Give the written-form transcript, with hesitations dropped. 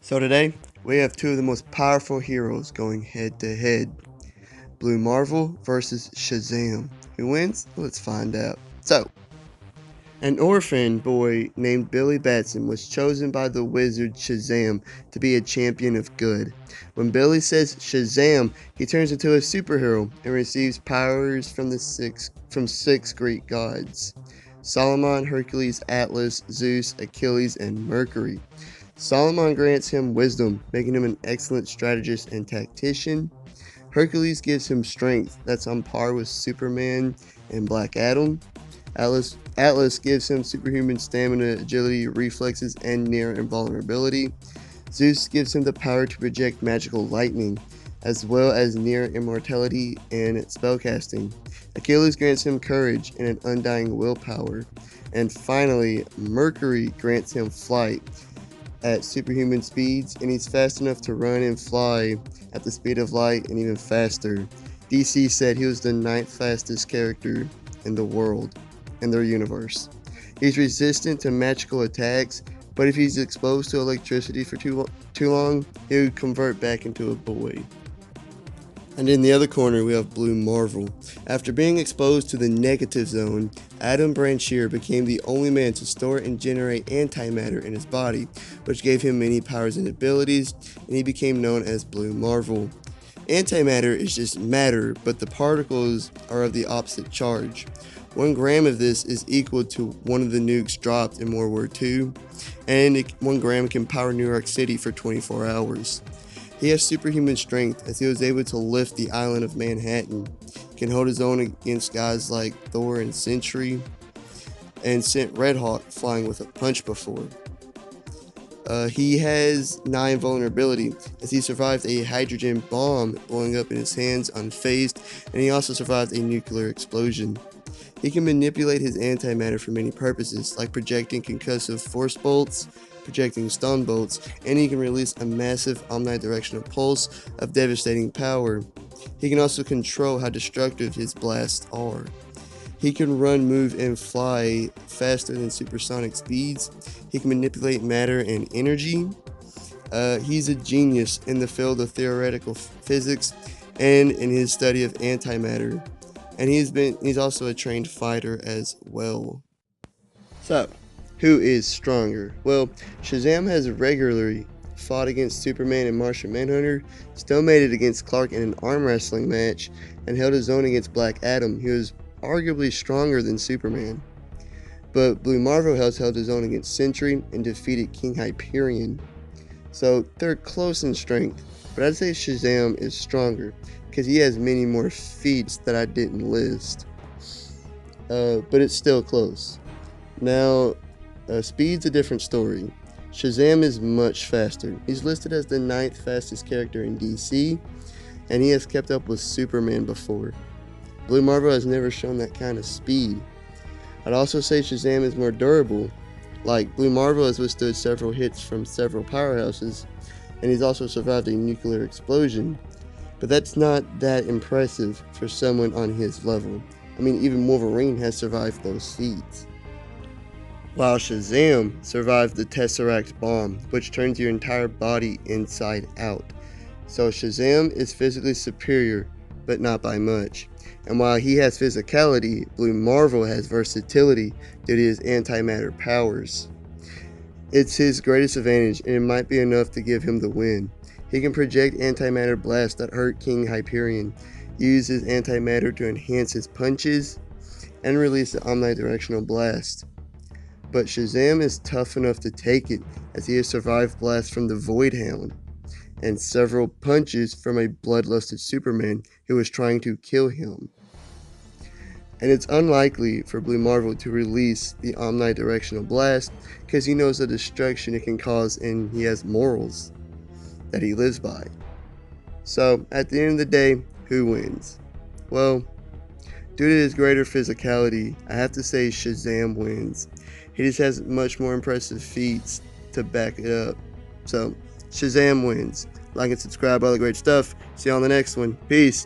So today, we have two of the most powerful heroes going head to head. Blue Marvel versus Shazam. Who wins? Let's find out. So, an orphan boy named Billy Batson was chosen by the wizard Shazam to be a champion of good. When Billy says Shazam, he turns into a superhero and receives powers from six Greek gods: Solomon, Hercules, Atlas, Zeus, Achilles, and Mercury. Solomon grants him wisdom, making him an excellent strategist and tactician. Hercules gives him strength that's on par with Superman and Black Adam. Atlas gives him superhuman stamina, agility, reflexes, and near invulnerability. Zeus gives him the power to project magical lightning, as well as near immortality and spellcasting. Achilles grants him courage and an undying willpower. And finally, Mercury grants him flight at superhuman speeds, and he's fast enough to run and fly at the speed of light and even faster. DC said he was the 9th fastest character in the world, in their universe. He's resistant to magical attacks, but if he's exposed to electricity for too long, he would convert back into a boy. And in the other corner, we have Blue Marvel. After being exposed to the negative zone, Adam Branchier became the only man to store and generate antimatter in his body, which gave him many powers and abilities, and he became known as Blue Marvel. Antimatter is just matter, but the particles are of the opposite charge. 1 gram of this is equal to one of the nukes dropped in World War II, and 1 gram can power New York City for 24 hours. He has superhuman strength, as he was able to lift the island of Manhattan, can hold his own against guys like Thor and Sentry, and sent Red Hawk flying with a punch before. He has 9 vulnerability, as he survived a hydrogen bomb blowing up in his hands unfazed, and he also survived a nuclear explosion. He can manipulate his antimatter for many purposes, like projecting concussive force bolts, projecting stun bolts, and he can release a massive omnidirectional pulse of devastating power. He can also control how destructive his blasts are. He can run, move, and fly faster than supersonic speeds. He can manipulate matter and energy. He's a genius in the field of theoretical physics and in his study of antimatter. And he's also a trained fighter as well. So, who is stronger? Well, Shazam has regularly fought against Superman and Martian Manhunter, still made it against Clark in an arm wrestling match, and held his own against Black Adam, who is arguably stronger than Superman. But Blue Marvel has held his own against Sentry and defeated King Hyperion. So they're close in strength, but I'd say Shazam is stronger because he has many more feats that I didn't list. But it's still close. Now, speed's a different story. Shazam is much faster. He's listed as the 9th fastest character in DC, and he has kept up with Superman before. Blue Marvel has never shown that kind of speed. I'd also say Shazam is more durable. Like, Blue Marvel has withstood several hits from several powerhouses, and he's also survived a nuclear explosion. But that's not that impressive for someone on his level. I mean, even Wolverine has survived those feats. While Shazam survived the Tesseract bomb, which turns your entire body inside out. So Shazam is physically superior, but not by much. And while he has physicality, Blue Marvel has versatility due to his antimatter powers. It's his greatest advantage, and it might be enough to give him the win. He can project antimatter blasts that hurt King Hyperion, use his antimatter to enhance his punches, and release the omnidirectional blast. But Shazam is tough enough to take it, as he has survived blasts from the Void Hound and several punches from a bloodlusted Superman who was trying to kill him. And it's unlikely for Blue Marvel to release the omnidirectional blast because he knows the destruction it can cause, and he has morals that he lives by. So at the end of the day, who wins? Well, due to his greater physicality, I have to say Shazam wins. He just has much more impressive feats to back it up. So Shazam wins. Like and subscribe, all the great stuff. See you on the next one. Peace.